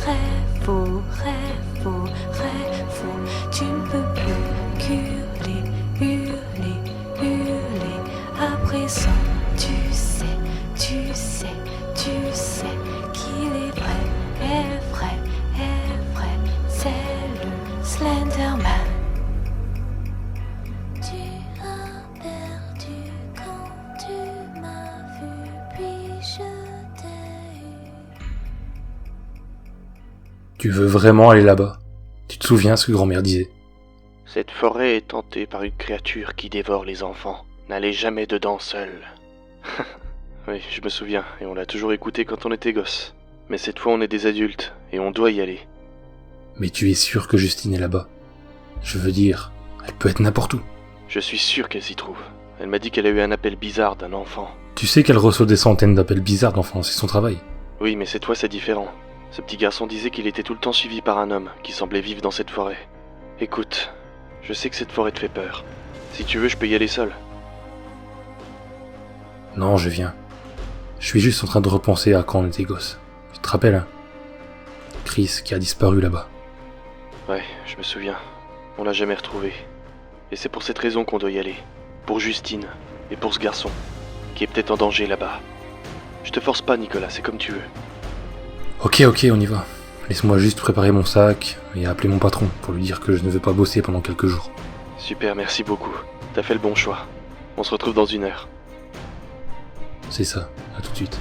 rêve faux. Tu ne peux plus hurler. À présent, tu sais qu'il est vrai. C'est le Slenderman. Tu as perdu quand tu m'as vu, puis je t'ai eu. Tu veux vraiment aller là-bas? Tu te souviens ce que grand-mère disait? Cette forêt est hantée par une créature qui dévore les enfants. N'allez jamais dedans seul. Oui, je me souviens, et on l'a toujours écouté quand on était gosse. Mais cette fois on est des adultes, et on doit y aller. Mais tu es sûr que Justine est là-bas? Je veux dire, elle peut être n'importe où. Je suis sûr qu'elle s'y trouve. Elle m'a dit qu'elle a eu un appel bizarre d'un enfant. Tu sais qu'elle reçoit des centaines d'appels bizarres d'enfants, c'est son travail. Oui, mais cette fois c'est différent. Ce petit garçon disait qu'il était tout le temps suivi par un homme qui semblait vivre dans cette forêt. Écoute, je sais que cette forêt te fait peur. Si tu veux, je peux y aller seul. Non, je viens. Je suis juste en train de repenser à quand on était gosse. Tu te rappelles, hein? Chris qui a disparu là-bas. Ouais, je me souviens. On l'a jamais retrouvé. Et c'est pour cette raison qu'on doit y aller. Pour Justine, et pour ce garçon, qui est peut-être en danger là-bas. Je te force pas, Nicolas, c'est comme tu veux. Ok, on y va. Laisse-moi juste préparer mon sac et appeler mon patron pour lui dire que je ne veux pas bosser pendant quelques jours. Super, merci beaucoup. T'as fait le bon choix. On se retrouve dans 1 heure. C'est ça, à tout de suite.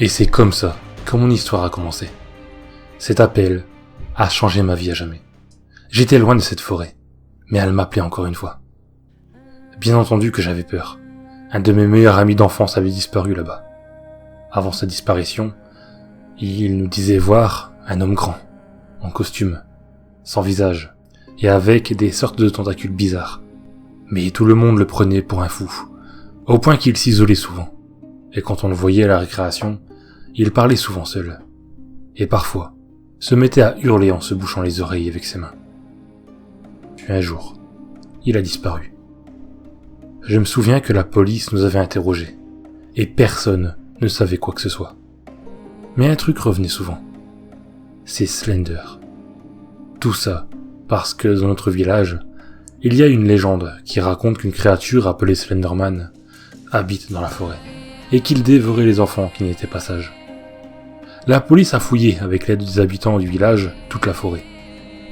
Et c'est comme ça que mon histoire a commencé. Cet appel a changé ma vie à jamais. J'étais loin de cette forêt, mais elle m'appelait encore une fois. Bien entendu que j'avais peur. Un de mes meilleurs amis d'enfance avait disparu là-bas. Avant sa disparition, il nous disait voir un homme grand, en costume, sans visage, et avec des sortes de tentacules bizarres. Mais tout le monde le prenait pour un fou, au point qu'il s'isolait souvent. Et quand on le voyait à la récréation, il parlait souvent seul. Et parfois, se mettait à hurler en se bouchant les oreilles avec ses mains. Puis un jour, il a disparu. Je me souviens que la police nous avait interrogés, et personne ne savait quoi que ce soit. Mais un truc revenait souvent. C'est Slender. Tout ça parce que dans notre village, il y a une légende qui raconte qu'une créature appelée Slenderman habite dans la forêt, et qu'il dévorait les enfants qui n'étaient pas sages. La police a fouillé avec l'aide des habitants du village toute la forêt,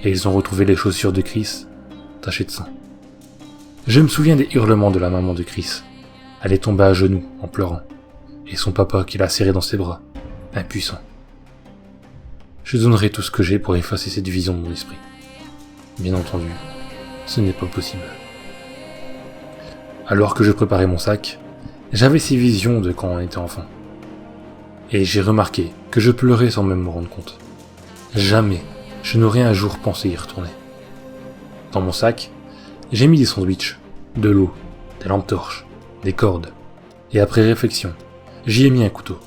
et ils ont retrouvé les chaussures de Chris tachées de sang. Je me souviens des hurlements de la maman de Chris. Elle est tombée à genoux en pleurant, et son papa qui l'a serré dans ses bras, impuissant. Je donnerai tout ce que j'ai pour effacer cette vision de mon esprit. Bien entendu, ce n'est pas possible. Alors que je préparais mon sac, j'avais ces visions de quand on était enfant. Et j'ai remarqué que je pleurais sans même me rendre compte. Jamais je n'aurais un jour pensé y retourner. Dans mon sac, j'ai mis des sandwichs, de l'eau, des lampes torches, des cordes, et après réflexion, j'y ai mis un couteau.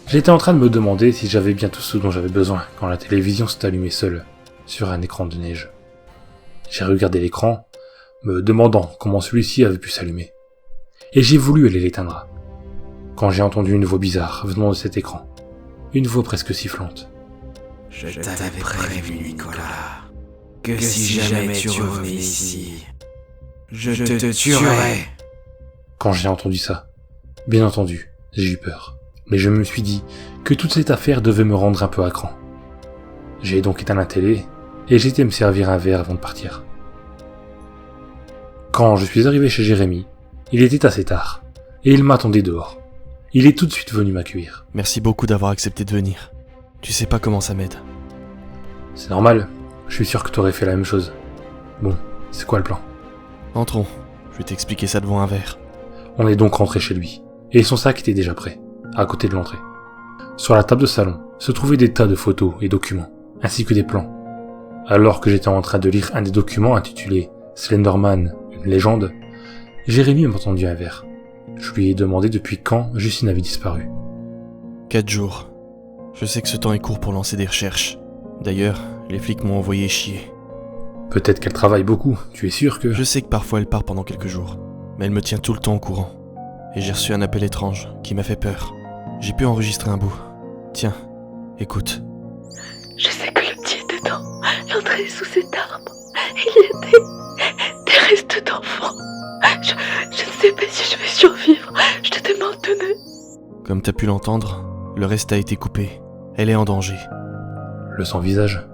J'étais en train de me demander si j'avais bien tout ce dont j'avais besoin quand la télévision s'est allumée seule sur un écran de neige. J'ai regardé l'écran, me demandant comment celui-ci avait pu s'allumer. Et j'ai voulu aller l'éteindre. Quand j'ai entendu une voix bizarre venant de cet écran, une voix presque sifflante. Je t'avais prévenu, Nicolas, que si jamais tu revenais ici, je te tuerais. Quand j'ai entendu ça, bien entendu, j'ai eu peur. Mais je me suis dit que toute cette affaire devait me rendre un peu à cran. J'ai donc éteint la télé et j'ai été me servir un verre avant de partir. Quand je suis arrivé chez Jérémy, il était assez tard et il m'attendait dehors. Il est tout de suite venu m'accueillir. Merci beaucoup d'avoir accepté de venir. Tu sais pas comment ça m'aide. C'est normal, je suis sûr que t'aurais fait la même chose. Bon, c'est quoi le plan? Entrons, je vais t'expliquer ça devant un verre. On est donc rentré chez lui, et son sac était déjà prêt, à côté de l'entrée. Sur la table de salon se trouvaient des tas de photos et documents, ainsi que des plans. Alors que j'étais en train de lire un des documents intitulé « Slenderman, une légende », Jérémy m'a tendu un verre. Je lui ai demandé depuis quand Justine avait disparu. 4 jours. Je sais que ce temps est court pour lancer des recherches. D'ailleurs, les flics m'ont envoyé chier. Peut-être qu'elle travaille beaucoup, tu es sûr que... Je sais que parfois elle part pendant quelques jours, mais elle me tient tout le temps au courant. Et j'ai reçu un appel étrange qui m'a fait peur. J'ai pu enregistrer un bout. Tiens, écoute. Je sais que le petit est dedans, l'entrée sous cet arbre. Il y a des restes d'enfants. Je ne sais pas si je vais survivre. Je te demande de ne... Comme t'as pu l'entendre, le reste a été coupé. Elle est en danger. Le sans-visage.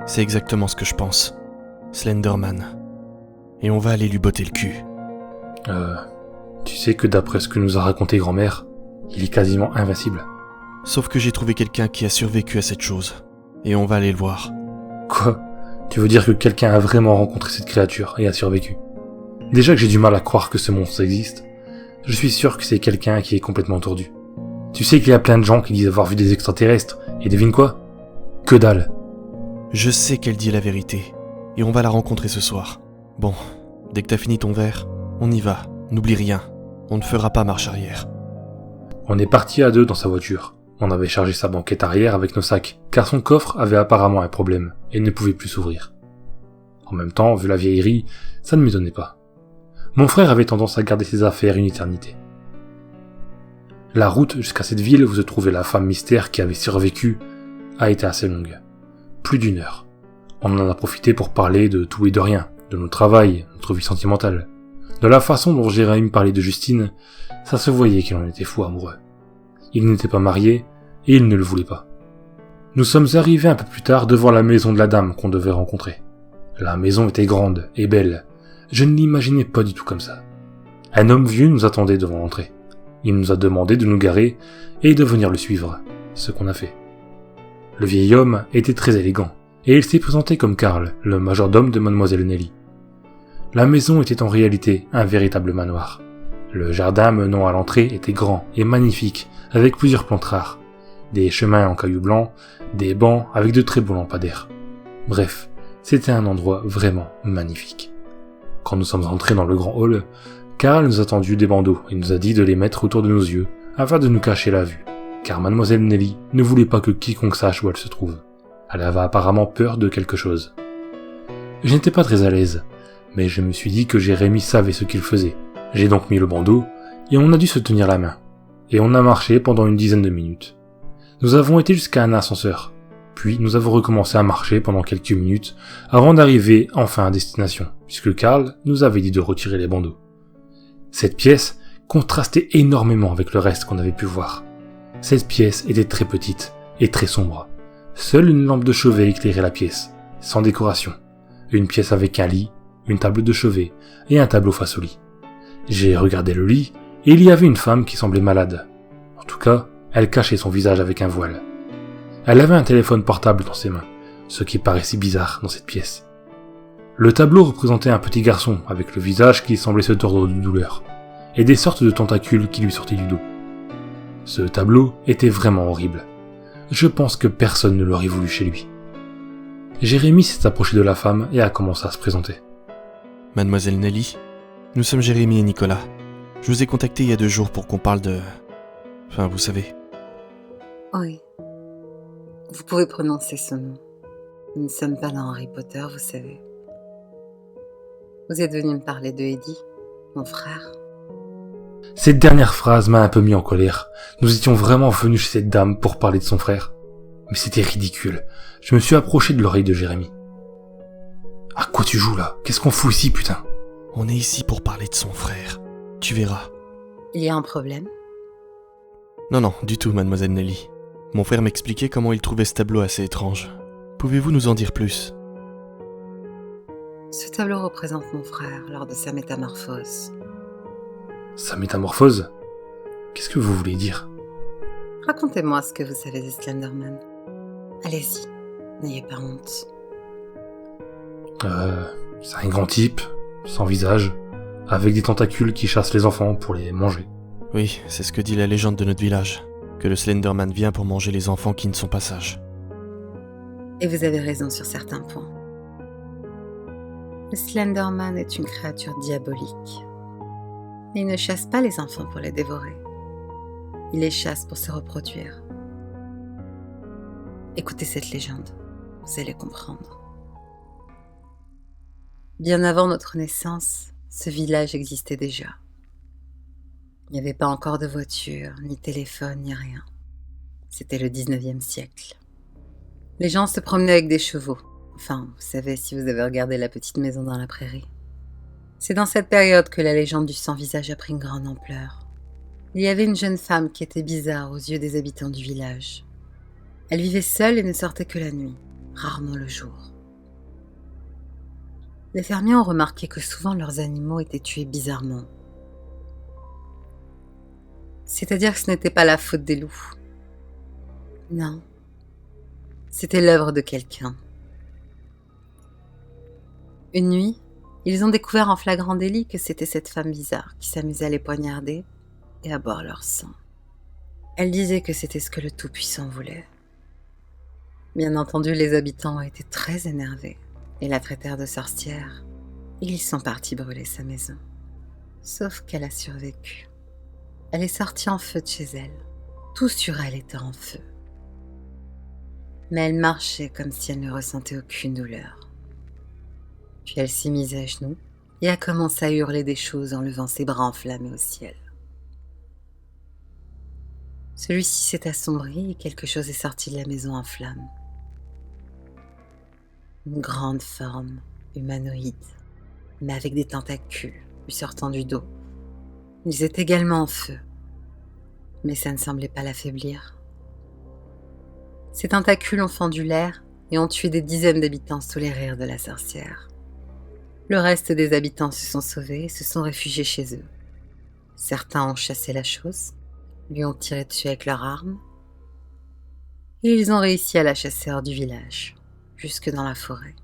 C'est exactement ce que je pense. Slenderman. Et on va aller lui botter le cul. Tu sais que d'après ce que nous a raconté grand-mère, il est quasiment invincible. Sauf que j'ai trouvé quelqu'un qui a survécu à cette chose. Et on va aller le voir. Quoi? Tu veux dire que quelqu'un a vraiment rencontré cette créature et a survécu? Déjà que j'ai du mal à croire que ce monstre existe, je suis sûr que c'est quelqu'un qui est complètement tordu. Tu sais qu'il y a plein de gens qui disent avoir vu des extraterrestres, et devine quoi? Que dalle! Je sais qu'elle dit la vérité. Et on va la rencontrer ce soir. Bon, dès que t'as fini ton verre, on y va. N'oublie rien. On ne fera pas marche arrière. On est partis à deux dans sa voiture. On avait chargé sa banquette arrière avec nos sacs, car son coffre avait apparemment un problème, et ne pouvait plus s'ouvrir. En même temps, vu la vieillerie, ça ne m'étonnait pas. Mon frère avait tendance à garder ses affaires une éternité. La route jusqu'à cette ville où se trouvait la femme mystère qui avait survécu a été assez longue. Plus d'1 heure. On en a profité pour parler de tout et de rien, de notre travail, notre vie sentimentale. De la façon dont Jérémy parlait de Justine, ça se voyait qu'il en était fou amoureux. Il n'était pas marié, et il ne le voulait pas. Nous sommes arrivés un peu plus tard devant la maison de la dame qu'on devait rencontrer. La maison était grande et belle. Je ne l'imaginais pas du tout comme ça. Un homme vieux nous attendait devant l'entrée. Il nous a demandé de nous garer et de venir le suivre, ce qu'on a fait. Le vieil homme était très élégant, et il s'est présenté comme Karl, le majordome de Mademoiselle Nelly. La maison était en réalité un véritable manoir. Le jardin menant à l'entrée était grand et magnifique, avec plusieurs plantes rares, des chemins en cailloux blancs, des bancs avec de très beaux lampadaires. Bref, c'était un endroit vraiment magnifique. Quand nous sommes entrés dans le grand hall, Karl nous a tendu des bandeaux et nous a dit de les mettre autour de nos yeux, afin de nous cacher la vue, car Mademoiselle Nelly ne voulait pas que quiconque sache où elle se trouve. Elle avait apparemment peur de quelque chose. Je n'étais pas très à l'aise, mais je me suis dit que Jérémy savait ce qu'il faisait. J'ai donc mis le bandeau, et on a dû se tenir la main. Et on a marché pendant une dizaine de minutes. Nous avons été jusqu'à un ascenseur, puis nous avons recommencé à marcher pendant quelques minutes avant d'arriver enfin à destination, puisque Karl nous avait dit de retirer les bandeaux. Cette pièce contrastait énormément avec le reste qu'on avait pu voir. Cette pièce était très petite et très sombre. Seule une lampe de chevet éclairait la pièce, sans décoration. Une pièce avec un lit, une table de chevet et un tableau face au lit. J'ai regardé le lit et il y avait une femme qui semblait malade. En tout cas, elle cachait son visage avec un voile. Elle avait un téléphone portable dans ses mains, ce qui paraissait bizarre dans cette pièce. Le tableau représentait un petit garçon avec le visage qui semblait se tordre de douleur, et des sortes de tentacules qui lui sortaient du dos. Ce tableau était vraiment horrible. Je pense que personne ne l'aurait voulu chez lui. Jérémy s'est approché de la femme et a commencé à se présenter. Mademoiselle Nelly, nous sommes Jérémy et Nicolas. Je vous ai contacté il y a 2 jours pour qu'on parle de... Enfin, vous savez. Oui. Vous pouvez prononcer ce nom. Nous ne sommes pas dans Harry Potter, vous savez. Vous êtes venu me parler de Eddie, mon frère. Cette dernière phrase m'a un peu mis en colère. Nous étions vraiment venus chez cette dame pour parler de son frère. Mais c'était ridicule. Je me suis approché de l'oreille de Jérémy. « À quoi tu joues là? Qu'est-ce qu'on fout ici, putain ?» On est ici pour parler de son frère. Tu verras. Il y a un problème? Non, du tout, mademoiselle Nelly. Mon frère m'expliquait comment il trouvait ce tableau assez étrange. Pouvez-vous nous en dire plus? Ce tableau représente mon frère lors de sa métamorphose. Sa métamorphose? Qu'est-ce que vous voulez dire? Racontez-moi ce que vous savez de Slenderman. Allez-y, n'ayez pas honte. C'est un grand type, sans visage, avec des tentacules qui chassent les enfants pour les manger. Oui, c'est ce que dit la légende de notre village, que le Slenderman vient pour manger les enfants qui ne sont pas sages. Et vous avez raison sur certains points. Le Slenderman est une créature diabolique. Mais il ne chasse pas les enfants pour les dévorer. Il les chasse pour se reproduire. Écoutez cette légende, vous allez comprendre. Bien avant notre naissance, ce village existait déjà. Il n'y avait pas encore de voiture, ni téléphone, ni rien. C'était le 19e siècle. Les gens se promenaient avec des chevaux. Enfin, vous savez si vous avez regardé La Petite Maison dans la Prairie. C'est dans cette période que la légende du sans-visage a pris une grande ampleur. Il y avait une jeune femme qui était bizarre aux yeux des habitants du village. Elle vivait seule et ne sortait que la nuit, rarement le jour. Les fermiers ont remarqué que souvent leurs animaux étaient tués bizarrement. C'est-à-dire que ce n'était pas la faute des loups. Non, c'était l'œuvre de quelqu'un. Une nuit, ils ont découvert en flagrant délit que c'était cette femme bizarre qui s'amusait à les poignarder et à boire leur sang. Elle disait que c'était ce que le Tout-Puissant voulait. Bien entendu, les habitants ont été très énervés et la traitèrent de sorcière, et ils sont partis brûler sa maison. Sauf qu'elle a survécu. Elle est sortie en feu de chez elle. Tout sur elle était en feu. Mais elle marchait comme si elle ne ressentait aucune douleur. Puis elle s'est mise à genoux et a commencé à hurler des choses en levant ses bras enflammés au ciel. Celui-ci s'est assombri et quelque chose est sorti de la maison en flammes. Une grande forme humanoïde, mais avec des tentacules lui sortant du dos. Ils étaient également en feu, mais ça ne semblait pas l'affaiblir. Ces tentacules ont fendu l'air et ont tué des dizaines d'habitants sous les rires de la sorcière. Le reste des habitants se sont sauvés et se sont réfugiés chez eux. Certains ont chassé la chose, lui ont tiré dessus avec leurs armes, et ils ont réussi à la chasser hors du village, jusque dans la forêt.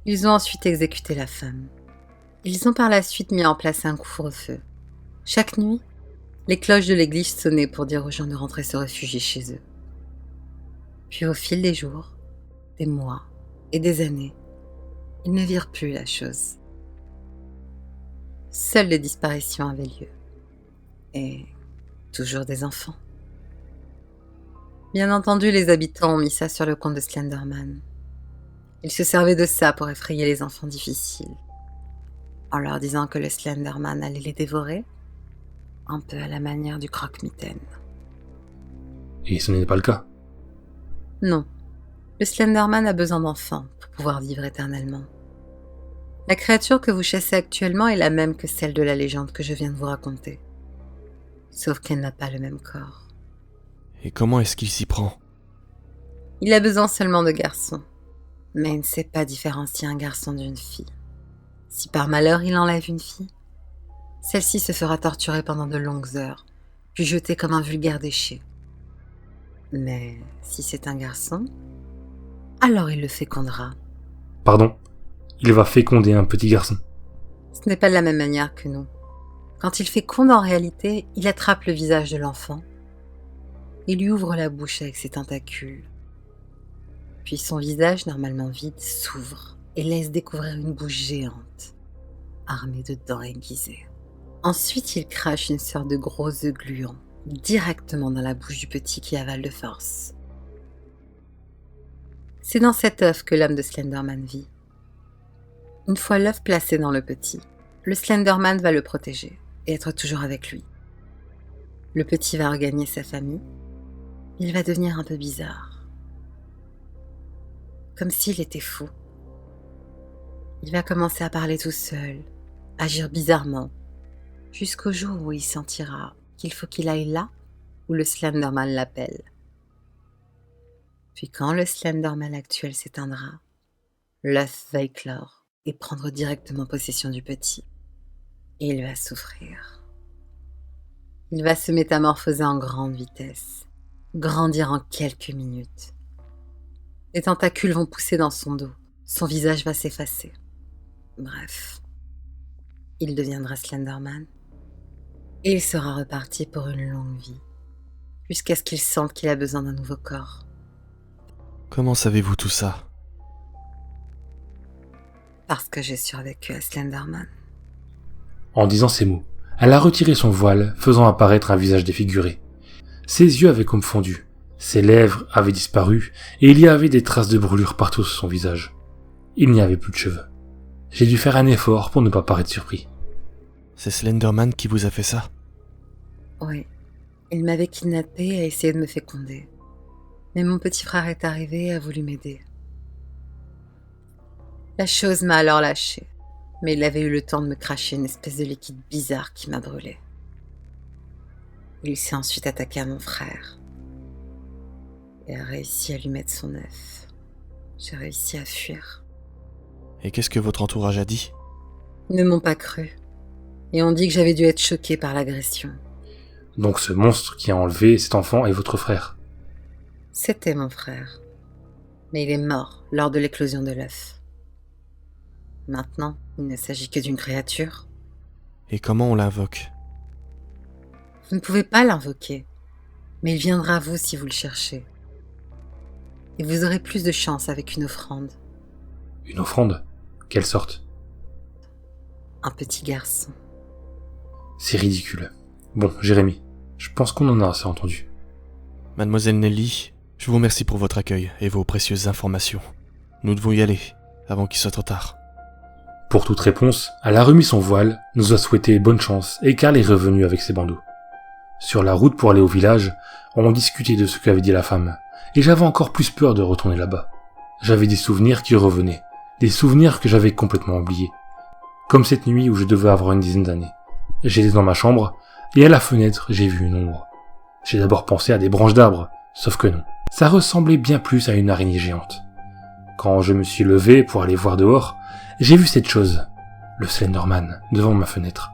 Ils ont ensuite exécuté la femme. Ils ont par la suite mis en place un couvre-feu. Chaque nuit, les cloches de l'église sonnaient pour dire aux gens de rentrer se réfugier chez eux. Puis au fil des jours, des mois et des années, ils ne virent plus la chose. Seules les disparitions avaient lieu. Et toujours des enfants. Bien entendu, les habitants ont mis ça sur le compte de Slenderman. Ils se servaient de ça pour effrayer les enfants difficiles, en leur disant que le Slenderman allait les dévorer, un peu à la manière du croque-mitaine. Et ce n'est pas le cas. Non, le Slenderman a besoin d'enfants pour pouvoir vivre éternellement. La créature que vous chassez actuellement est la même que celle de la légende que je viens de vous raconter. Sauf qu'elle n'a pas le même corps. Et comment est-ce qu'il s'y prend? Il a besoin seulement de garçons, mais il ne sait pas différencier un garçon d'une fille. Si par malheur il enlève une fille, celle-ci se fera torturer pendant de longues heures, puis jetée comme un vulgaire déchet. Mais si c'est un garçon, alors il le fécondera. Pardon, il va féconder un petit garçon. Ce n'est pas de la même manière que nous. Quand il féconde en réalité, il attrape le visage de l'enfant et lui ouvre la bouche avec ses tentacules. Puis son visage, normalement vide, s'ouvre et laisse découvrir une bouche géante, armée de dents aiguisées. Ensuite, il crache une sorte de gros œuf gluant directement dans la bouche du petit qui avale de force. C'est dans cet œuf que l'âme de Slenderman vit. Une fois l'œuf placé dans le petit, le Slenderman va le protéger et être toujours avec lui. Le petit va regagner sa famille. Il va devenir un peu bizarre. Comme s'il était fou. Il va commencer à parler tout seul, agir bizarrement, jusqu'au jour où il sentira qu'il faut qu'il aille là où le Slenderman l'appelle. Puis quand le Slenderman actuel s'éteindra, l'œuf va éclore et prendre directement possession du petit. Et il va souffrir. Il va se métamorphoser en grande vitesse, grandir en quelques minutes. Les tentacules vont pousser dans son dos, son visage va s'effacer. Bref, il deviendra Slenderman et il sera reparti pour une longue vie, jusqu'à ce qu'il sente qu'il a besoin d'un nouveau corps. Comment savez-vous tout ça? Parce que j'ai survécu à Slenderman. En disant ces mots, elle a retiré son voile, faisant apparaître un visage défiguré. Ses yeux avaient comme fondu, ses lèvres avaient disparu, et il y avait des traces de brûlure partout sur son visage. Il n'y avait plus de cheveux. J'ai dû faire un effort pour ne pas paraître surpris. C'est Slenderman qui vous a fait ça? Oui, il m'avait kidnappée et a essayé de me féconder. Mais mon petit frère est arrivé et a voulu m'aider. La chose m'a alors lâchée, mais il avait eu le temps de me cracher une espèce de liquide bizarre qui m'a brûlée. Il s'est ensuite attaqué à mon frère et a réussi à lui mettre son œuf. J'ai réussi à fuir. Et qu'est-ce que votre entourage a dit? Ils ne m'ont pas cru et ont dit que j'avais dû être choquée par l'agression. Donc ce monstre qui a enlevé cet enfant est votre frère. C'était mon frère, mais il est mort lors de l'éclosion de l'œuf. Maintenant, il ne s'agit que d'une créature. Et comment on l'invoque? Vous ne pouvez pas l'invoquer, mais il viendra à vous si vous le cherchez. Et vous aurez plus de chance avec une offrande. Une offrande? Quelle sorte? Un petit garçon. C'est ridicule. Bon, Jérémy, je pense qu'on en a assez entendu. Mademoiselle Nelly, je vous remercie pour votre accueil et vos précieuses informations. Nous devons y aller, avant qu'il soit trop tard. Pour toute réponse, elle a remis son voile, nous a souhaité bonne chance et Karl est revenu avec ses bandeaux. Sur la route pour aller au village, on discutait de ce qu'avait dit la femme, et j'avais encore plus peur de retourner là-bas. J'avais des souvenirs qui revenaient, des souvenirs que j'avais complètement oubliés. Comme cette nuit où je devais avoir une dizaine d'années. J'étais dans ma chambre, et à la fenêtre, j'ai vu une ombre. J'ai d'abord pensé à des branches d'arbres, sauf que non. Ça ressemblait bien plus à une araignée géante. Quand je me suis levé pour aller voir dehors, j'ai vu cette chose, le Slenderman, devant ma fenêtre.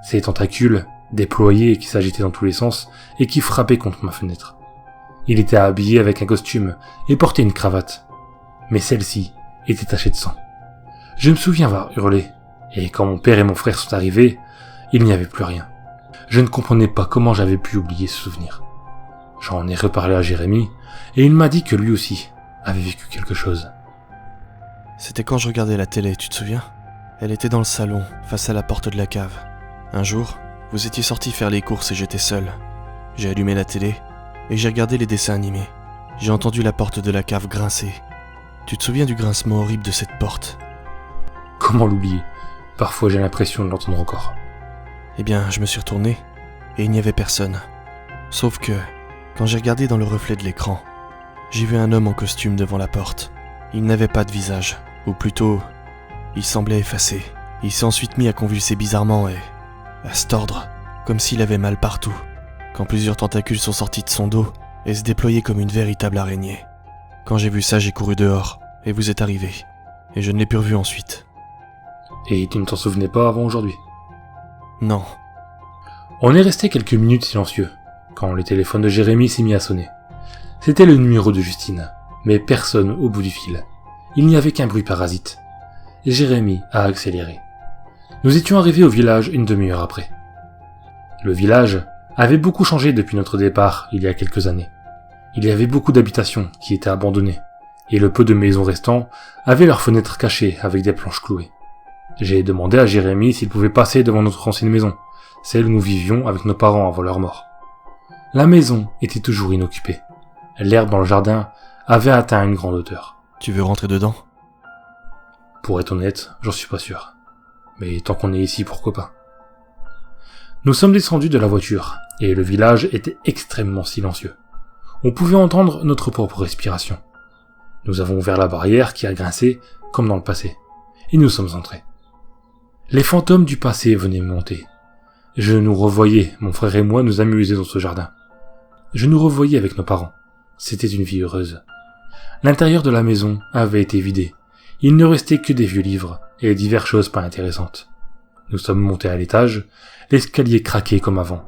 Ses tentacules, déployés qui s'agitaient dans tous les sens et qui frappaient contre ma fenêtre. Il était habillé avec un costume et portait une cravate. Mais celle-ci était tachée de sang. Je me souviens avoir hurlé, et quand mon père et mon frère sont arrivés, il n'y avait plus rien. Je ne comprenais pas comment j'avais pu oublier ce souvenir. J'en ai reparlé à Jérémy, et il m'a dit que lui aussi avait vécu quelque chose. C'était quand je regardais la télé, tu te souviens? Elle était dans le salon, face à la porte de la cave. Un jour, vous étiez sortis faire les courses et j'étais seul. J'ai allumé la télé, et j'ai regardé les dessins animés. J'ai entendu la porte de la cave grincer. Tu te souviens du grincement horrible de cette porte? Comment l'oublier? Parfois j'ai l'impression de l'entendre encore. Eh bien, je me suis retourné, et il n'y avait personne. Sauf que, quand j'ai regardé dans le reflet de l'écran, j'ai vu un homme en costume devant la porte. Il n'avait pas de visage, ou plutôt, il semblait effacé. Il s'est ensuite mis à convulser bizarrement et à se tordre, comme s'il avait mal partout, quand plusieurs tentacules sont sortis de son dos et se déployaient comme une véritable araignée. Quand j'ai vu ça, j'ai couru dehors, et vous êtes arrivé, et je ne l'ai plus revu ensuite. Et tu ne t'en souvenais pas avant aujourd'hui? Non. On est resté quelques minutes silencieux, quand le téléphone de Jérémy s'est mis à sonner. C'était le numéro de Justine, mais personne au bout du fil. Il n'y avait qu'un bruit parasite. Et Jérémy a accéléré. Nous étions arrivés au village une demi-heure après. Le village avait beaucoup changé depuis notre départ il y a quelques années. Il y avait beaucoup d'habitations qui étaient abandonnées, et le peu de maisons restants avaient leurs fenêtres cachées avec des planches clouées. J'ai demandé à Jérémy s'il pouvait passer devant notre ancienne maison, celle où nous vivions avec nos parents avant leur mort. La maison était toujours inoccupée. L'herbe dans le jardin avait atteint une grande hauteur. Tu veux rentrer dedans? Pour être honnête, j'en suis pas sûr. Mais tant qu'on est ici, pourquoi pas? Nous sommes descendus de la voiture, et le village était extrêmement silencieux. On pouvait entendre notre propre respiration. Nous avons ouvert la barrière qui a grincé, comme dans le passé, et nous sommes entrés. Les fantômes du passé venaient monter. Je nous revoyais, mon frère et moi, nous amuser dans ce jardin. Je nous revoyais avec nos parents. C'était une vie heureuse. L'intérieur de la maison avait été vidé. Il ne restait que des vieux livres et diverses choses pas intéressantes. Nous sommes montés à l'étage, l'escalier craquait comme avant.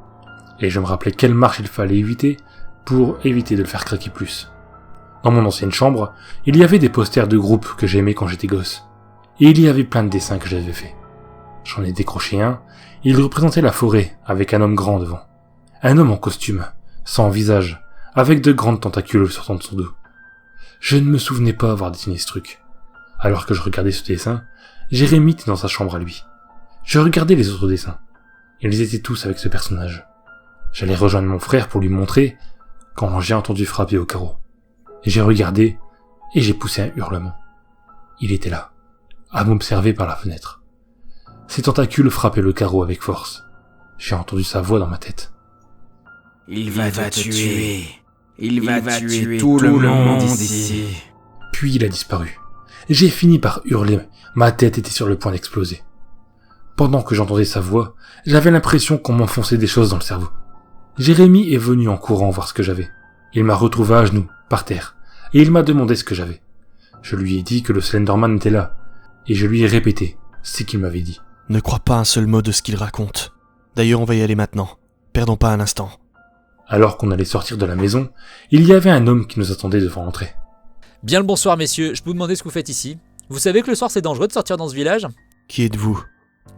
Et je me rappelais quelle marche il fallait éviter pour éviter de le faire craquer plus. Dans mon ancienne chambre, il y avait des posters de groupes que j'aimais quand j'étais gosse. Et il y avait plein de dessins que j'avais faits. J'en ai décroché un, il représentait la forêt avec un homme grand devant. Un homme en costume, sans visage, avec de grandes tentacules sortant de son dos. Je ne me souvenais pas avoir dessiné ce truc. Alors que je regardais ce dessin, Jérémy était dans sa chambre à lui. Je regardais les autres dessins. Ils étaient tous avec ce personnage. J'allais rejoindre mon frère pour lui montrer quand j'ai entendu frapper au carreau. J'ai regardé et j'ai poussé un hurlement. Il était là, à m'observer par la fenêtre. Ses tentacules frappaient le carreau avec force. J'ai entendu sa voix dans ma tête. Il va te tuer. Il va tuer tout le monde ici. Puis il a disparu. J'ai fini par hurler, ma tête était sur le point d'exploser. Pendant que j'entendais sa voix, j'avais l'impression qu'on m'enfonçait des choses dans le cerveau. Jérémy est venu en courant voir ce que j'avais. Il m'a retrouvé à genoux, par terre, et il m'a demandé ce que j'avais. Je lui ai dit que le Slenderman était là, et je lui ai répété ce qu'il m'avait dit. Ne crois pas un seul mot de ce qu'il raconte. D'ailleurs, on va y aller maintenant. Perdons pas un instant. Alors qu'on allait sortir de la maison, il y avait un homme qui nous attendait devant l'entrée. Bien le bonsoir messieurs, je peux vous demander ce que vous faites ici? Vous savez que le soir c'est dangereux de sortir dans ce village? Qui êtes-vous?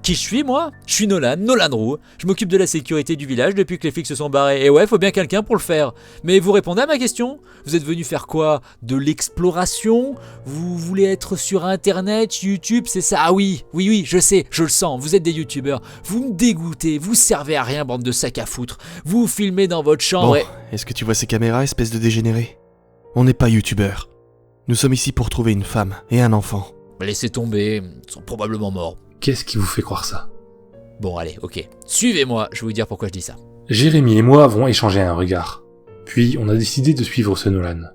Qui je suis moi? Je suis Nolan Roux. Je m'occupe de la sécurité du village depuis que les flics se sont barrés. Et ouais, faut bien quelqu'un pour le faire. Mais vous répondez à ma question? Vous êtes venu faire quoi? De l'exploration? Vous voulez être sur internet, YouTube, c'est ça? Ah oui, je sais, je le sens, vous êtes des youtubeurs. Vous me dégoûtez, vous servez à rien, bande de sacs à foutre. Vous filmez dans votre chambre Bon, est-ce que tu vois ces caméras, espèce de dégénéré? On n'est pas youtubeurs. Nous sommes ici pour trouver une femme et un enfant. Laissez tomber, ils sont probablement morts. Qu'est-ce qui vous fait croire ça? Bon allez, ok. Suivez-moi, je vais vous dire pourquoi je dis ça. Jérémy et moi avons échangé un regard. Puis on a décidé de suivre ce Nolan.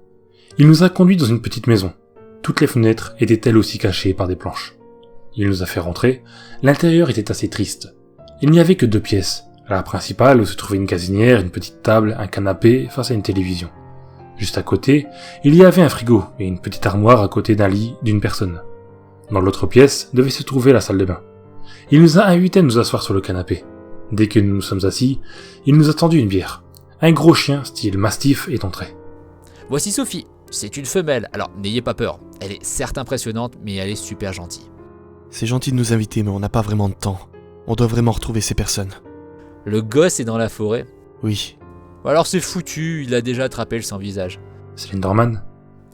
Il nous a conduits dans une petite maison. Toutes les fenêtres étaient elles aussi cachées par des planches. Il nous a fait rentrer. L'intérieur était assez triste. Il n'y avait que 2 pièces. La principale où se trouvait une gazinière, une petite table, un canapé face à une télévision. Juste à côté, il y avait un frigo et une petite armoire à côté d'un lit d'une personne. Dans l'autre pièce devait se trouver la salle de bain. Il nous a invités à nous asseoir sur le canapé. Dès que nous nous sommes assis, il nous a tendu une bière. Un gros chien, style mastiff, est entré. Voici Sophie, c'est une femelle, alors n'ayez pas peur. Elle est certes impressionnante, mais elle est super gentille. C'est gentil de nous inviter, mais on n'a pas vraiment de temps. On doit vraiment retrouver ces personnes. Le gosse est dans la forêt? Oui. Alors c'est foutu, il a déjà attrapé le sans-visage. Slenderman?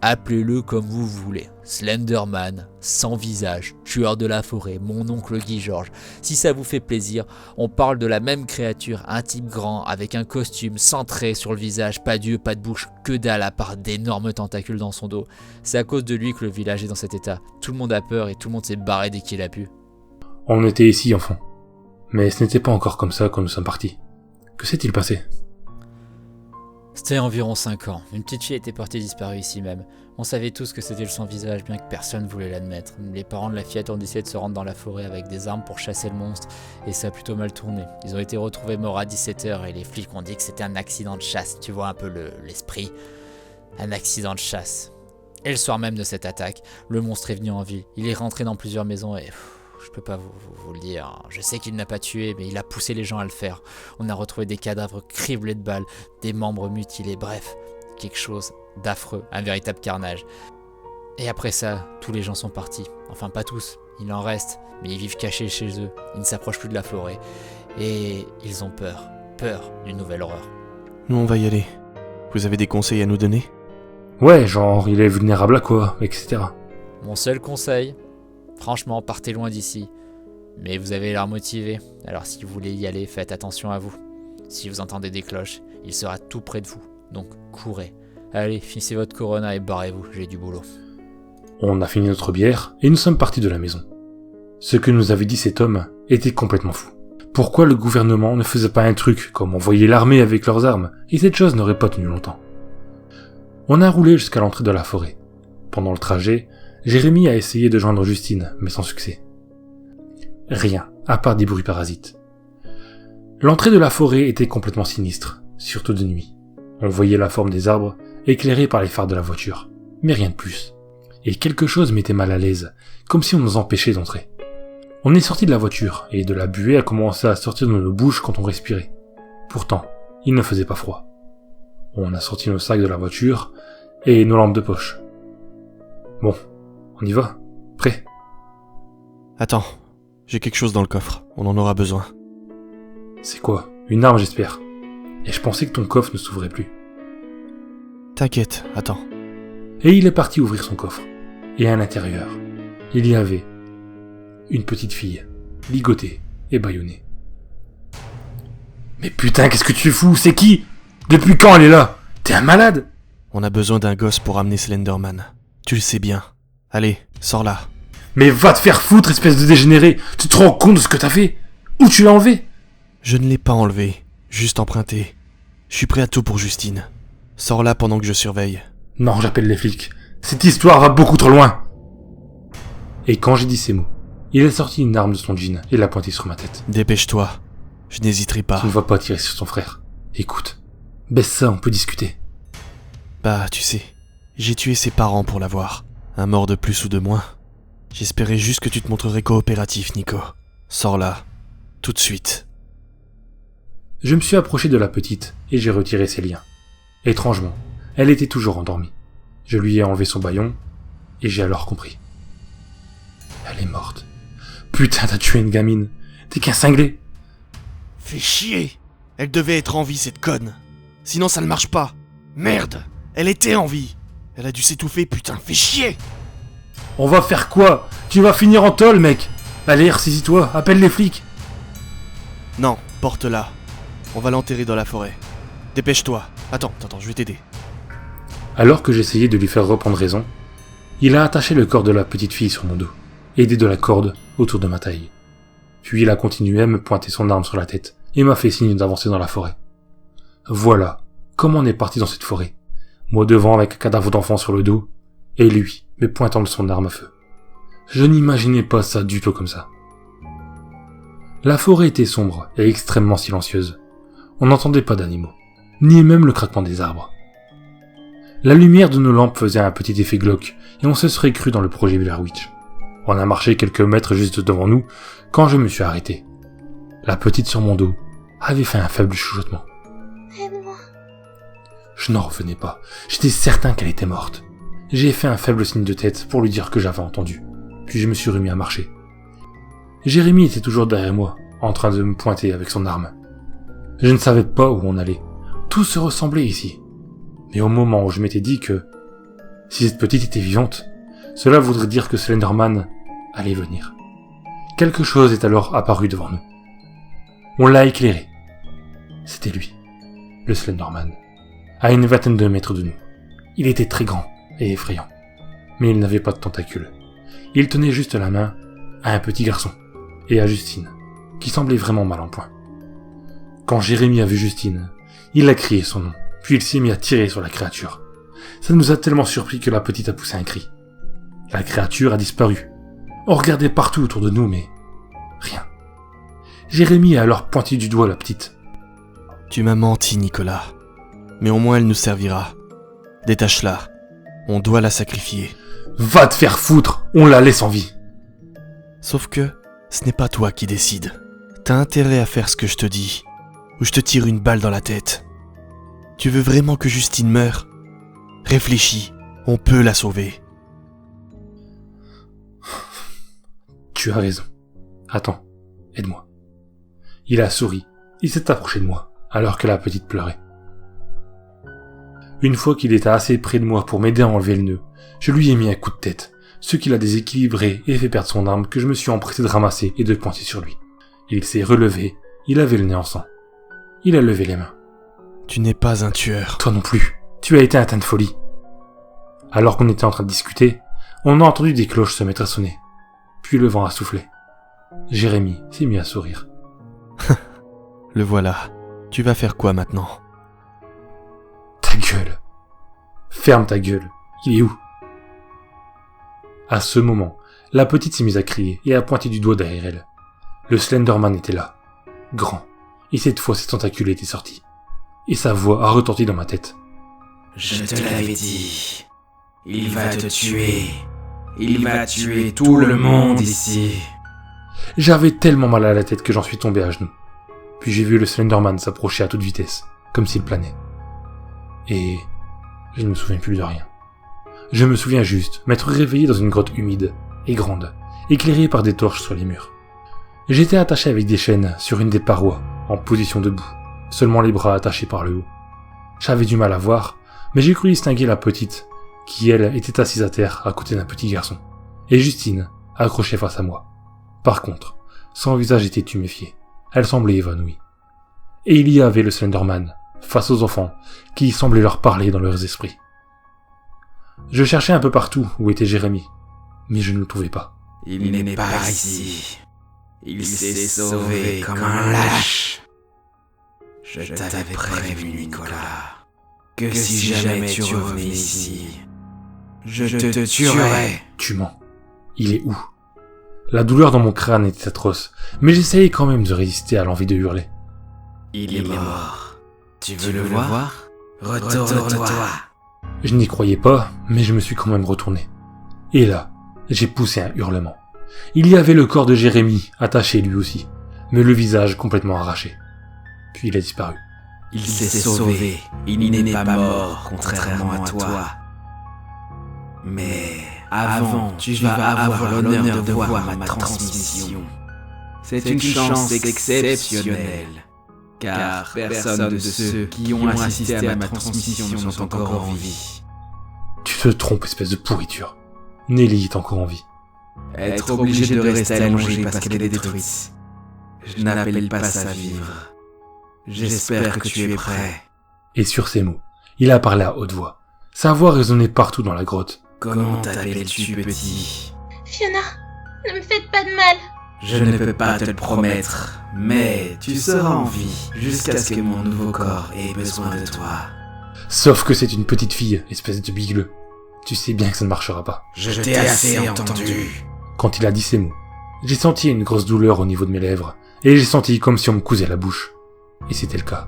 Appelez-le comme vous voulez. Slenderman, sans visage, tueur de la forêt, mon oncle Guy Georges. Si ça vous fait plaisir, on parle de la même créature, un type grand, avec un costume, centré sur le visage, pas d'yeux, pas de bouche, que dalle à part d'énormes tentacules dans son dos. C'est à cause de lui que le village est dans cet état. Tout le monde a peur et tout le monde s'est barré dès qu'il a pu. On était ici, enfant. Mais ce n'était pas encore comme ça quand nous sommes partis. Que s'est-il passé? C'était environ 5 ans. Une petite fille était portée disparue ici même. On savait tous que c'était le sans-visage, bien que personne ne voulait l'admettre. Les parents de la fillette ont décidé de se rendre dans la forêt avec des armes pour chasser le monstre, et ça a plutôt mal tourné. Ils ont été retrouvés morts à 17h, et les flics ont dit que c'était un accident de chasse. Tu vois un peu l'esprit? Un accident de chasse. Et le soir même de cette attaque, le monstre est venu en ville. Il est rentré dans plusieurs maisons et... je peux pas vous le dire. Je sais qu'il n'a pas tué, mais il a poussé les gens à le faire. On a retrouvé des cadavres criblés de balles, des membres mutilés, bref, quelque chose d'affreux, un véritable carnage. Et après ça, tous les gens sont partis. Enfin, pas tous, il en reste, mais ils vivent cachés chez eux. Ils ne s'approchent plus de la forêt. Et ils ont peur d'une nouvelle horreur. Nous, on va y aller. Vous avez des conseils à nous donner? Ouais, genre, il est vulnérable à quoi, etc. Mon seul conseil, franchement, partez loin d'ici. Mais vous avez l'air motivé, alors si vous voulez y aller, faites attention à vous. Si vous entendez des cloches, il sera tout près de vous, donc courez. Allez, finissez votre Corona et barrez-vous, j'ai du boulot. On a fini notre bière et nous sommes partis de la maison. Ce que nous avait dit cet homme était complètement fou. Pourquoi le gouvernement ne faisait pas un truc comme envoyer l'armée avec leurs armes, et cette chose n'aurait pas tenu longtemps. On a roulé jusqu'à l'entrée de la forêt. Pendant le trajet, Jérémy a essayé de joindre Justine, mais sans succès. Rien, à part des bruits parasites. L'entrée de la forêt était complètement sinistre, surtout de nuit. On voyait la forme des arbres, éclairés par les phares de la voiture, mais rien de plus. Et quelque chose m'était mal à l'aise, comme si on nous empêchait d'entrer. On est sorti de la voiture, et de la buée a commencé à sortir de nos bouches quand on respirait. Pourtant, il ne faisait pas froid. On a sorti nos sacs de la voiture, et nos lampes de poche. Bon, on y va? Prêt? Attends, j'ai quelque chose dans le coffre, on en aura besoin. C'est quoi? Une arme, j'espère. Et je pensais que ton coffre ne s'ouvrait plus. T'inquiète, attends. Et il est parti ouvrir son coffre. Et à l'intérieur, il y avait une petite fille, ligotée et bâillonnée. Mais putain, qu'est-ce que tu fous? C'est qui? Depuis quand elle est là? T'es un malade? On a besoin d'un gosse pour amener Slenderman. Tu le sais bien. Allez, sors là. Mais va te faire foutre, espèce de dégénéré! Tu te rends compte de ce que t'as fait? Où tu l'as enlevé? Je ne l'ai pas enlevé, juste emprunté. Je suis prêt à tout pour Justine. Sors là pendant que je surveille. Non, j'appelle les flics. Cette histoire va beaucoup trop loin. Et quand j'ai dit ces mots, il a sorti une arme de son jean et l'a pointée sur ma tête. Dépêche-toi. Je n'hésiterai pas. Tu ne vas pas tirer sur ton frère. Écoute, baisse ça, on peut discuter. Bah, tu sais, j'ai tué ses parents pour l'avoir. Un mort de plus ou de moins. J'espérais juste que tu te montrerais coopératif, Nico. Sors là, tout de suite. Je me suis approché de la petite et j'ai retiré ses liens. Étrangement, elle était toujours endormie. Je lui ai enlevé son bâillon et j'ai alors compris. Elle est morte. Putain, t'as tué une gamine. T'es qu'un cinglé. Fais chier. Elle devait être en vie, cette conne. Sinon ça ne marche pas. Merde. Elle était en vie. Elle a dû s'étouffer, putain, fais chier. On va faire quoi? Tu vas finir en tôle, mec. Allez, ressaisis-toi, appelle les flics. Non, porte-la. On va l'enterrer dans la forêt. Dépêche-toi. Attends, je vais t'aider. Alors que j'essayais de lui faire reprendre raison, il a attaché le corps de la petite fille sur mon dos, aidé de la corde autour de ma taille. Puis il a continué à me pointer son arme sur la tête et m'a fait signe d'avancer dans la forêt. Voilà comment on est parti dans cette forêt. Moi devant avec un cadavre d'enfant sur le dos, et lui me pointant de son arme à feu. Je n'imaginais pas ça du tout comme ça. La forêt était sombre et extrêmement silencieuse. On n'entendait pas d'animaux, ni même le craquement des arbres. La lumière de nos lampes faisait un petit effet glauque, et on se serait cru dans le projet Blair Witch. On a marché quelques mètres juste devant nous, quand je me suis arrêté. La petite sur mon dos avait fait un faible chuchotement. Aide-moi. Je n'en revenais pas, j'étais certain qu'elle était morte. J'ai fait un faible signe de tête pour lui dire que j'avais entendu, puis je me suis remis à marcher. Jérémy était toujours derrière moi, en train de me pointer avec son arme. Je ne savais pas où on allait, tout se ressemblait ici. Mais au moment où je m'étais dit que, si cette petite était vivante, cela voudrait dire que Slenderman allait venir. Quelque chose est alors apparu devant nous. On l'a éclairé. C'était lui, le Slenderman, à une vingtaine de mètres de nous. Il était très grand et effrayant, mais il n'avait pas de tentacules. Il tenait juste la main à un petit garçon et à Justine, qui semblait vraiment mal en point. Quand Jérémy a vu Justine, il a crié son nom, puis il s'est mis à tirer sur la créature. Ça nous a tellement surpris que la petite a poussé un cri. La créature a disparu. On regardait partout autour de nous, mais rien. Jérémy a alors pointé du doigt la petite. Tu m'as menti, Nicolas. Mais au moins elle nous servira. Détache-la. On doit la sacrifier. Va te faire foutre, on la laisse en vie. Sauf que ce n'est pas toi qui décides. T'as intérêt à faire ce que je te dis, ou je te tire une balle dans la tête. Tu veux vraiment que Justine meure? Réfléchis, on peut la sauver. Tu as raison. Attends, aide-moi. Il a souri, il s'est approché de moi, alors que la petite pleurait. Une fois qu'il était assez près de moi pour m'aider à enlever le nœud, je lui ai mis un coup de tête, ce qui l'a déséquilibré et fait perdre son arme que je me suis empressé de ramasser et de pointer sur lui. Il s'est relevé, il avait le nez en sang. Il a levé les mains. Tu n'es pas un tueur. Toi non plus, tu as été atteint de folie. Alors qu'on était en train de discuter, on a entendu des cloches se mettre à sonner. Puis le vent a soufflé. Jérémy s'est mis à sourire. Le voilà. Tu vas faire quoi maintenant? Ta gueule. Ferme ta gueule. Il est où? À ce moment, la petite s'est mise à crier et à pointer du doigt derrière elle. Le Slenderman était là, grand, et cette fois ses tentacules étaient sortis. Et sa voix a retenti dans ma tête. Je te l'avais dit. Il va te tuer. Il va tuer tout le monde ici. J'avais tellement mal à la tête que j'en suis tombé à genoux. Puis j'ai vu le Slenderman s'approcher à toute vitesse, comme s'il planait. Et je ne me souviens plus de rien. Je me souviens juste m'être réveillé dans une grotte humide et grande, éclairée par des torches sur les murs. J'étais attaché avec des chaînes sur une des parois, en position debout, seulement les bras attachés par le haut. J'avais du mal à voir, mais j'ai cru distinguer la petite, qui elle était assise à terre à côté d'un petit garçon, et Justine, accrochée face à moi. Par contre, son visage était tuméfié, elle semblait évanouie. Et il y avait le Slenderman, face aux enfants, qui semblaient leur parler dans leurs esprits. Je cherchais un peu partout où était Jérémy, mais je ne le trouvais pas. Il n'est pas ici. Il s'est sauvé comme un lâche. Je t'avais prévenu, Nicolas, que si jamais tu revenais ici, je te tuerais. Tu mens. Il est où? La douleur dans mon crâne était atroce, mais j'essayais quand même de résister à l'envie de hurler. Il est mort. Tu veux le voir? Retourne-toi. Je n'y croyais pas, mais je me suis quand même retourné. Et là, j'ai poussé un hurlement. Il y avait le corps de Jérémie, attaché lui aussi, mais le visage complètement arraché. Puis il a disparu. Il s'est sauvé. Il n'est pas mort, contrairement à toi. Mais avant, tu vas avoir l'honneur de voir ma transmission. C'est une chance exceptionnelle, car personne de ceux qui ont assisté à ma transmission sont encore en vie. Tu te trompes, espèce de pourriture. Nelly est encore en vie. Être obligé de rester allongé parce qu'elle est détruite, je n'appelle pas ça vivre. J'espère que tu es prêt. Et sur ces mots, il a parlé à haute voix. Sa voix résonnait partout dans la grotte. Comment t'appelles-tu, petit? Fiona, ne me faites pas de mal. Je ne peux pas te le promettre, mais tu seras en vie jusqu'à ce que mon nouveau corps ait besoin de toi. Sauf que c'est une petite fille, espèce de bigleux. Tu sais bien que ça ne marchera pas. Je t'ai assez entendu. Quand il a dit ces mots, j'ai senti une grosse douleur au niveau de mes lèvres, et j'ai senti comme si on me cousait la bouche. Et c'était le cas.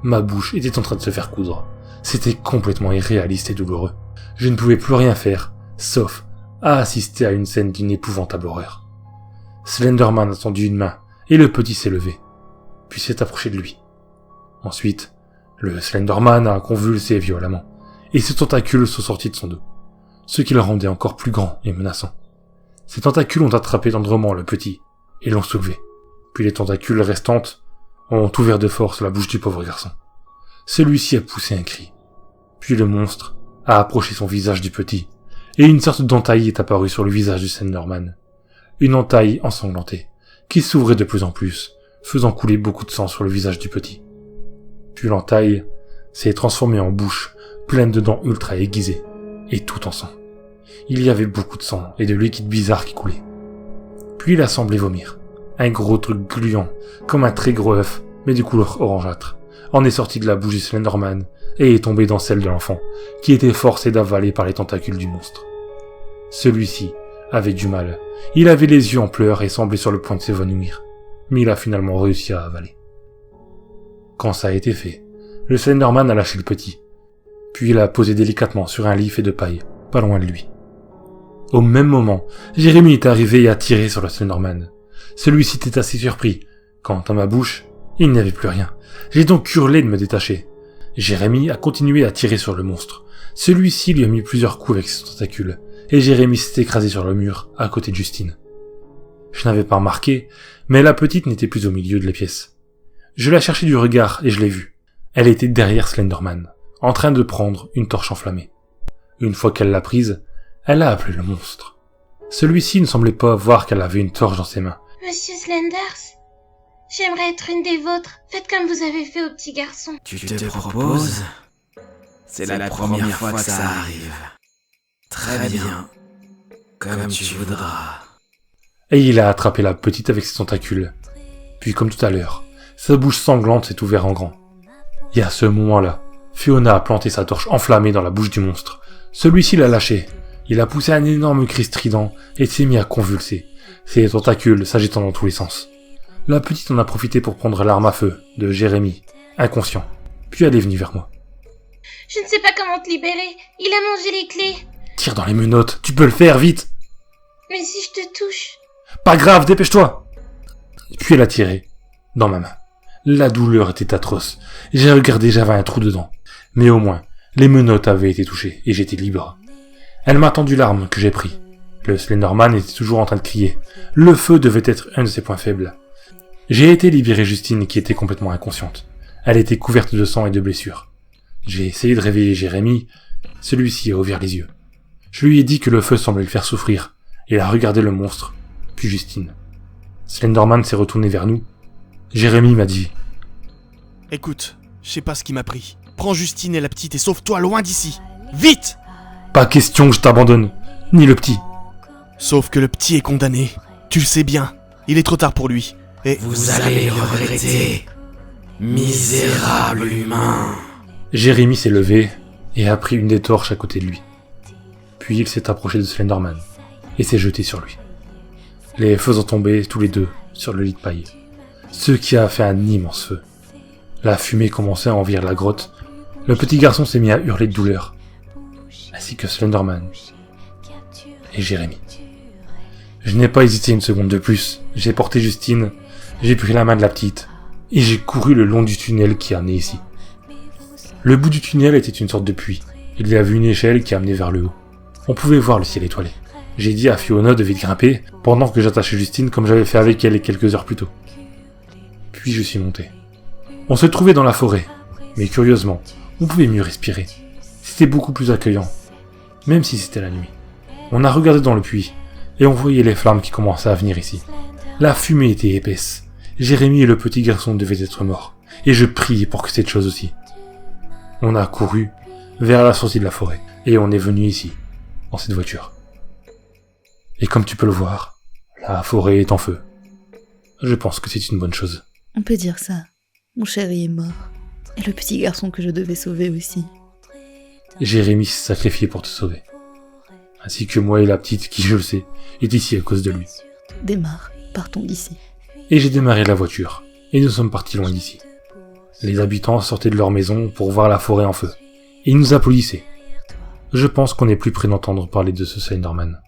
Ma bouche était en train de se faire coudre. C'était complètement irréaliste et douloureux. Je ne pouvais plus rien faire, sauf à assister à une scène d'une épouvantable horreur. Slenderman a tendu une main, et le petit s'est levé, puis s'est approché de lui. Ensuite, le Slenderman a convulsé violemment, et ses tentacules sont sortis de son dos, ce qui le rendait encore plus grand et menaçant. Ces tentacules ont attrapé tendrement le petit, et l'ont soulevé. Puis les tentacules restantes ont ouvert de force la bouche du pauvre garçon. Celui-ci a poussé un cri. Puis le monstre a approché son visage du petit, et une sorte d'entaille est apparue sur le visage du Slenderman. Une entaille ensanglantée, qui s'ouvrait de plus en plus, faisant couler beaucoup de sang sur le visage du petit. Puis l'entaille s'est transformée en bouche, pleine de dents ultra aiguisées, et tout en sang. Il y avait beaucoup de sang et de liquide bizarre qui coulait. Puis il a semblé vomir. Un gros truc gluant, comme un très gros œuf, mais de couleur orangeâtre, en est sorti de la bouche du Slenderman et est tombé dans celle de l'enfant, qui était forcé d'avaler par les tentacules du monstre. Celui-ci avait du mal. Il avait les yeux en pleurs et semblait sur le point de s'évanouir, mais il a finalement réussi à avaler. Quand ça a été fait, le Slenderman a lâché le petit, puis il l'a posé délicatement sur un lit fait de paille, pas loin de lui. Au même moment, Jérémie est arrivé et a tiré sur le Slenderman. Celui-ci était assez surpris. Quant à ma bouche, il n'y avait plus rien. J'ai donc hurlé de me détacher. Jérémie a continué à tirer sur le monstre. Celui-ci lui a mis plusieurs coups avec ses tentacules, et Jérémie s'est écrasé sur le mur, à côté de Justine. Je n'avais pas remarqué, mais la petite n'était plus au milieu de la pièce. Je la cherchais du regard et je l'ai vue. Elle était derrière Slenderman, en train de prendre une torche enflammée. Une fois qu'elle l'a prise, elle a appelé le monstre. Celui-ci ne semblait pas voir qu'elle avait une torche dans ses mains. Monsieur Slenders, j'aimerais être une des vôtres. Faites comme vous avez fait au petit garçon. Tu te proposes? C'est la première fois que ça arrive. Très bien. Comme tu voudras. Et il a attrapé la petite avec ses tentacules. Puis comme tout à l'heure, sa bouche sanglante s'est ouverte en grand. Et à ce moment-là, Fiona a planté sa torche enflammée dans la bouche du monstre. Celui-ci l'a lâché. Il a poussé un énorme cri strident et s'est mis à convulser, ses tentacules s'agitant dans tous les sens. La petite en a profité pour prendre l'arme à feu de Jérémie, inconscient. Puis elle est venue vers moi. Je ne sais pas comment te libérer. Il a mangé les clés. Tire dans les menottes, tu peux le faire, vite! Mais si je te touche... Pas grave, dépêche-toi! Puis elle a tiré, dans ma main. La douleur était atroce. J'ai regardé, j'avais un trou dedans. Mais au moins, les menottes avaient été touchées et j'étais libre. Elle m'a tendu l'arme que j'ai pris. Le Slenderman était toujours en train de crier. Le feu devait être un de ses points faibles. J'ai été libérer Justine qui était complètement inconsciente. Elle était couverte de sang et de blessures. J'ai essayé de réveiller Jérémie. Celui-ci a ouvert les yeux. Je lui ai dit que le feu semblait le faire souffrir. Il a regardé le monstre, puis Justine. Slenderman s'est retourné vers nous. Jérémie m'a dit: Écoute, je sais pas ce qui m'a pris. Prends Justine et la petite et sauve-toi loin d'ici. Vite! Pas question que je t'abandonne, ni le petit. Sauf que le petit est condamné. Tu le sais bien. Il est trop tard pour lui. Et vous allez le regretter. Misérable humain. Jérémy s'est levé et a pris une des torches à côté de lui. Puis il s'est approché de Slenderman et s'est jeté sur lui, les faisant tomber tous les deux sur le lit de paille, ce qui a fait un immense feu. La fumée commençait à envahir la grotte. Le petit garçon s'est mis à hurler de douleur, ainsi que Slenderman et Jérémy. Je n'ai pas hésité une seconde de plus. J'ai porté Justine, j'ai pris la main de la petite, et j'ai couru le long du tunnel qui a amené ici. Le bout du tunnel était une sorte de puits. Il y avait une échelle qui amenait vers le haut. On pouvait voir le ciel étoilé. J'ai dit à Fiona de vite grimper, pendant que j'attachais Justine comme j'avais fait avec elle quelques heures plus tôt. Puis je suis monté. On se trouvait dans la forêt, mais curieusement, on pouvait mieux respirer. C'était beaucoup plus accueillant, même si c'était la nuit. On a regardé dans le puits, et on voyait les flammes qui commençaient à venir ici. La fumée était épaisse. Jérémy et le petit garçon devaient être morts, et je priais pour que cette chose aussi. On a couru vers la sortie de la forêt, et on est venu ici, dans cette voiture. Et comme tu peux le voir, la forêt est en feu. Je pense que c'est une bonne chose. On peut dire ça. Mon chéri est mort. Et le petit garçon que je devais sauver aussi. Jérémy s'est sacrifié pour te sauver. Ainsi que moi et la petite qui, je le sais, est ici à cause de lui. Démarre, partons d'ici. Et j'ai démarré la voiture, et nous sommes partis loin d'ici. Les habitants sortaient de leur maison pour voir la forêt en feu. Et ils nous applaudissaient. Je pense qu'on est plus près d'entendre parler de ce Slenderman.